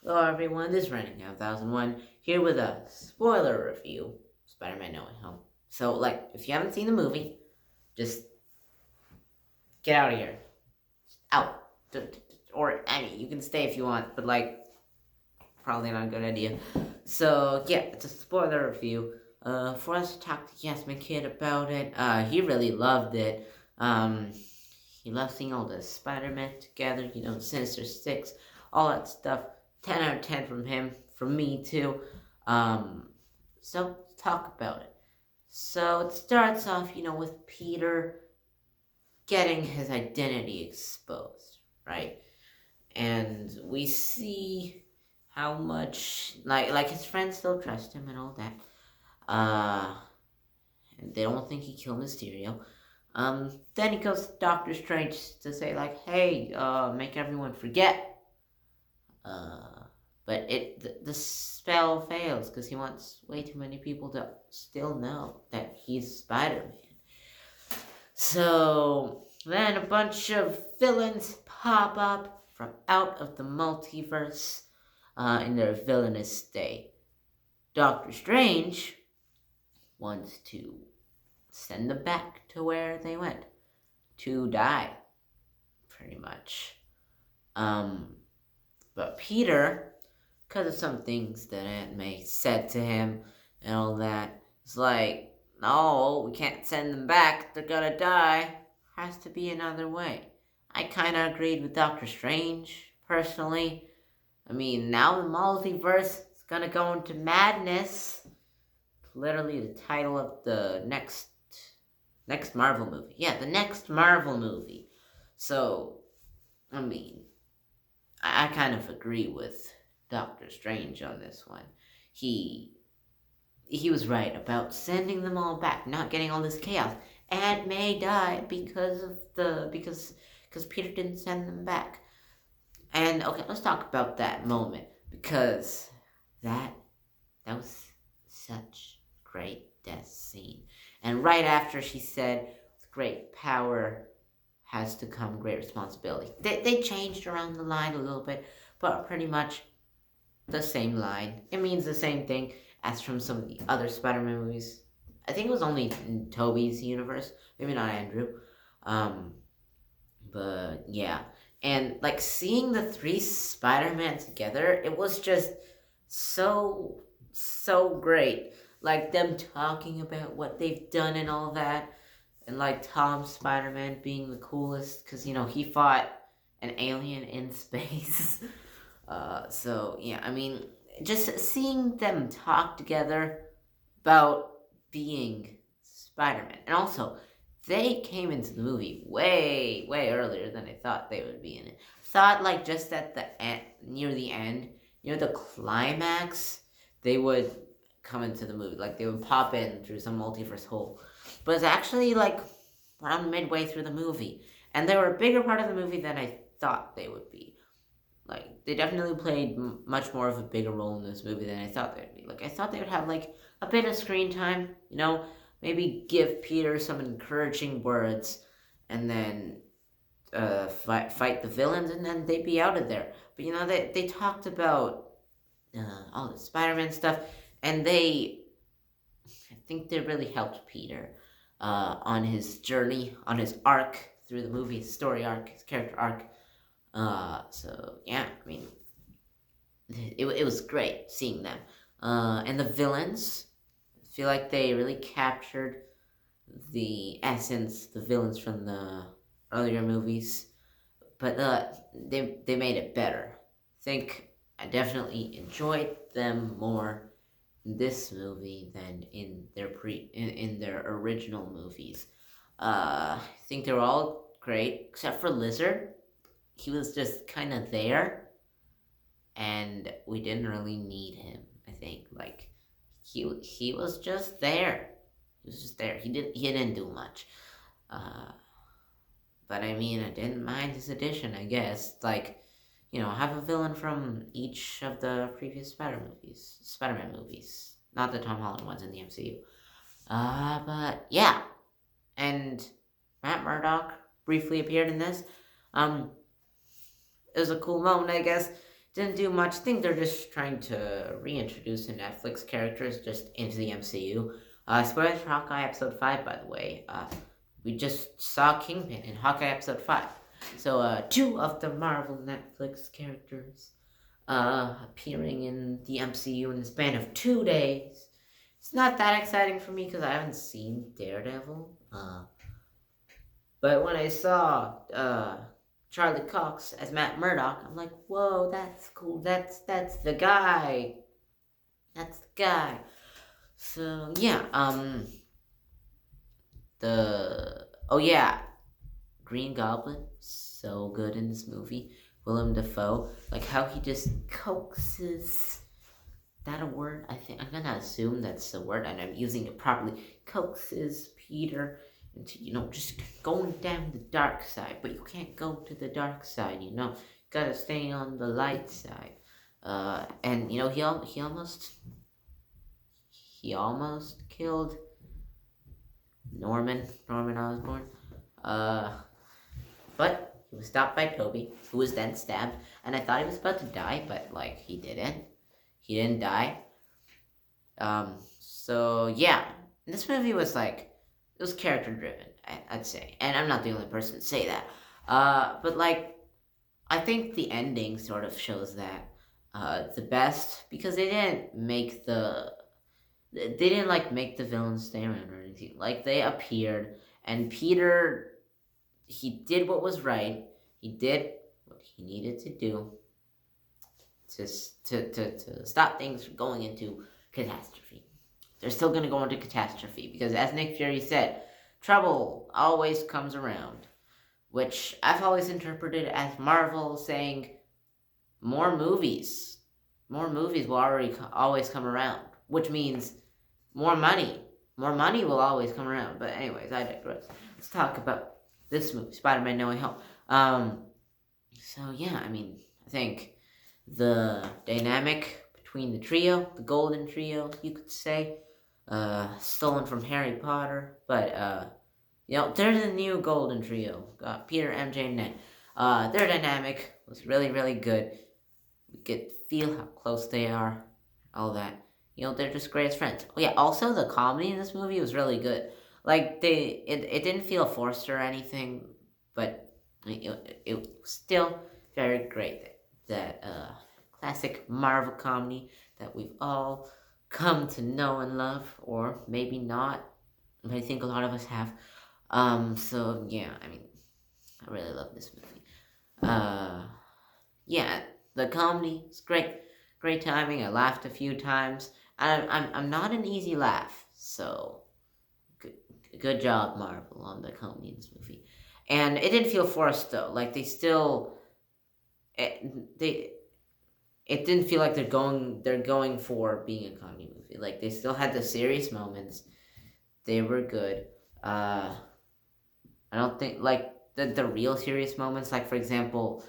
Hello everyone, this is Running 1001 here with a spoiler review, Spider-Man No Way Home. So, if you haven't seen the movie, just get out of here. Out. Or, I mean, you can stay if you want, but, probably not a good idea. So, yeah, it's a spoiler review. For us to talk to Yassman Kid about it, he really loved it. Um, he loved seeing all the Spider-Man together, Sinister Six, all that stuff. 10 out of 10 from him, from me too. Um, so let's talk about it. So it starts off, with Peter getting his identity exposed, right? And we see how much, his friends still trust him and all that. Uh, and they don't think he killed Mysterio. Then he goes to Doctor Strange to say, hey, make everyone forget. Uh, but the spell fails because he wants way too many people to still know that he's Spider-Man. So then a bunch of villains pop up from out of the multiverse in their villainous state. Doctor Strange wants to send them back to where they went to die, pretty much. But Peter, because of some things that Aunt May said to him and all that, it's like, no, we can't send them back. They're gonna die. Has to be another way. I kind of agreed with Doctor Strange, personally. I mean, now the multiverse is gonna go into madness. Literally the title of the next Marvel movie. Yeah, the next Marvel movie. So, I mean, I kind of agree with Doctor Strange on this one. He he was right about sending them all back, not getting all this chaos. Aunt May died because Peter didn't send them back. And okay, let's talk about that moment because that that was such a great death scene. And right after she said, "With great power has to come great responsibility." They changed around the line a little bit, but pretty much the same line. It means the same thing as from some of the other Spider-Man movies. I think it was only in Tobey's universe, maybe not Andrew. Um, but yeah, and seeing the three Spider-Man together, it was just so great. Like them talking about what they've done and all that, and Tom Spider-Man being the coolest because he fought an alien in space. So yeah, I mean, just seeing them talk together about being Spider-Man, and also they came into the movie way earlier than I thought they would be in it. Thought just at the end, near the end, the climax, they would come into the movie, they would pop in through some multiverse hole, but it's actually around midway through the movie, and they were a bigger part of the movie than I thought they would be. They definitely played much more of a bigger role in this movie than I thought they'd be. I thought they would have a bit of screen time, maybe give Peter some encouraging words, and then fight the villains, and then they'd be out of there. But they talked about all the Spider-Man stuff, and I think they really helped Peter on his journey, on his arc through the movie, his story arc, his character arc. So yeah, I mean, it was great seeing them. And the villains, I feel like they really captured the essence, the villains from the earlier movies, but they made it better. I think I definitely enjoyed them more in this movie than in their original movies. I think they were all great except for Lizard. He was just kind of there, and we didn't really need him. I think he was just there. He was just there. He didn't do much. Uh, but I mean, I didn't mind his addition. I guess have a villain from each of the previous Spider-Man movies, not the Tom Holland ones in the MCU. But yeah, and Matt Murdock briefly appeared in this. It was a cool moment, I guess. didn't do much. I think they're just trying to reintroduce the Netflix characters just into the MCU. Spoilers for Hawkeye episode 5, by the way. We just saw Kingpin in Hawkeye episode 5. So, two of the Marvel Netflix characters appearing in the MCU in the span of 2 days. It's not that exciting for me because I haven't seen Daredevil. But when I saw Charlie Cox as Matt Murdock, I'm like, whoa, that's cool. That's the guy. That's the guy. So yeah, Green Goblin, so good in this movie. Willem Dafoe, like how he just coaxes. That a word? I think I'm gonna assume that's a word, and I'm using it properly. Coaxes Peter into just going down the dark side, but you can't go to the dark side. Gotta stay on the light side. And he almost killed Norman Osborn. But he was stopped by Toby, who was then stabbed, and I thought he was about to die, but he didn't. He didn't die. So yeah, this movie was it was character driven, I'd say, and I'm not the only person to say that. But I think the ending sort of shows that the best, because they didn't make the villains stay around or anything. They appeared, and Peter, he did what was right. He did what he needed to do to stop things from going into catastrophe. They're still going to go into catastrophe because, as Nick Fury said, trouble always comes around, which I've always interpreted as Marvel saying more movies will always come around, which means more money will always come around. But anyways, I digress. Let's talk about this movie, Spider-Man No Way Home. So yeah, I think the dynamic between the trio, the Golden Trio, you could say, stolen from Harry Potter, but they're the new Golden Trio. Got Peter, MJ, and Ned. Their dynamic was really, really good. We could feel how close they are, all that. They're just great as friends. Oh yeah, also the comedy in this movie was really good. It didn't feel forced or anything, but it was still very great. That classic Marvel comedy that we've all come to know and love, or maybe not, but I think a lot of us have. So yeah, I really love this movie. Yeah, the comedy is great timing. I laughed a few times. I'm not an easy laugh, so good job, Marvel, on the comedy in this movie. And it didn't feel forced though. It didn't feel like they're going for being a comedy movie. They still had the serious moments. They were good. I don't think the real serious moments, for example,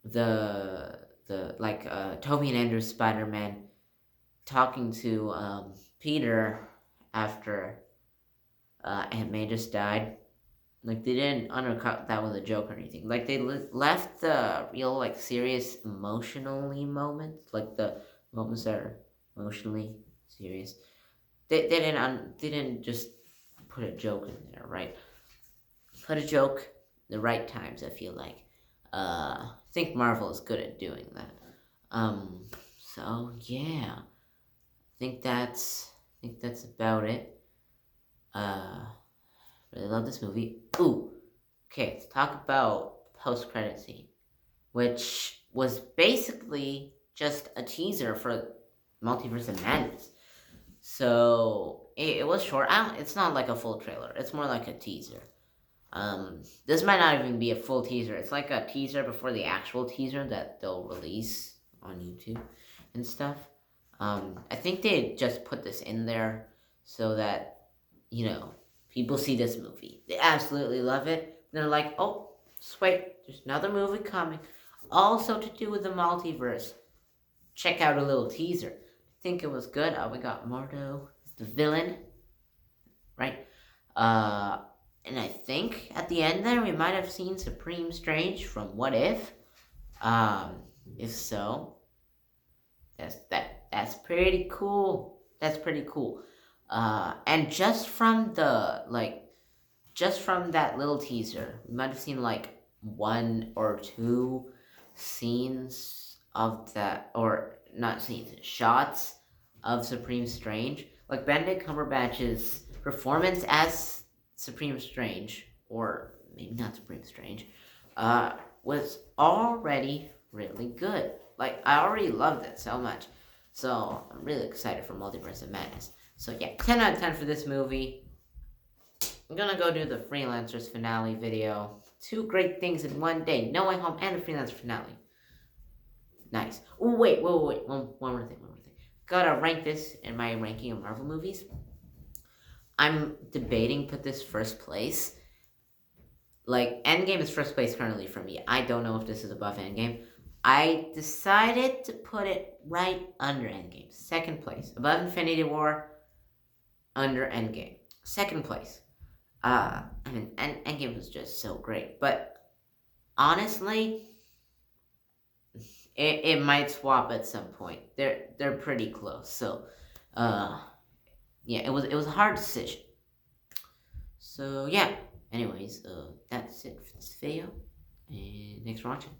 the Tobey and Andrew's Spider-Man talking to Peter after Aunt May just died. They didn't undercut that with a joke or anything. They left the real serious emotionally moments, the moments that are emotionally serious. They didn't just put a joke in there, right? Put a joke the right times. I feel like. I think Marvel is good at doing that. So yeah, I think that's about it. Really love this movie. Ooh, okay, let's talk about post-credit scene, which was basically just a teaser for Multiverse of Madness. So it was short. It's not like a full trailer. It's more like a teaser. This might not even be a full teaser. It's like a teaser before the actual teaser that they'll release on YouTube and stuff. I think they just put this in there so that people see this movie. They absolutely love it. They're like, oh, just wait, there's another movie coming. Also to do with the multiverse. Check out a little teaser. I think it was good. We got Mordo as the villain, right? And I think at the end there we might have seen Supreme Strange from What If. If so, that's pretty cool. That's pretty cool. And just from that little teaser, we might have seen like one or two scenes of that, or not scenes, shots of Supreme Strange. Like Benedict Cumberbatch's performance as Supreme Strange, or maybe not Supreme Strange, was already really good. Like I already loved it so much. So I'm really excited for Multiverse of Madness. So yeah, 10 out of 10 for this movie. I'm gonna go do the Freelancers finale video. Two great things in one day. No Way Home and the Freelancer finale. Nice. Oh wait. One more thing. Gotta rank this in my ranking of Marvel movies. I'm debating put this first place. Like Endgame is first place currently for me. I don't know if this is above Endgame. I decided to put it right under Endgame. Second place. Above Infinity War, under Endgame. Second place. I mean, Endgame was just so great. But honestly, it might swap at some point. They're pretty close. So, uh, yeah, it was a hard decision. So yeah. Anyways, that's it for this video, and thanks for watching.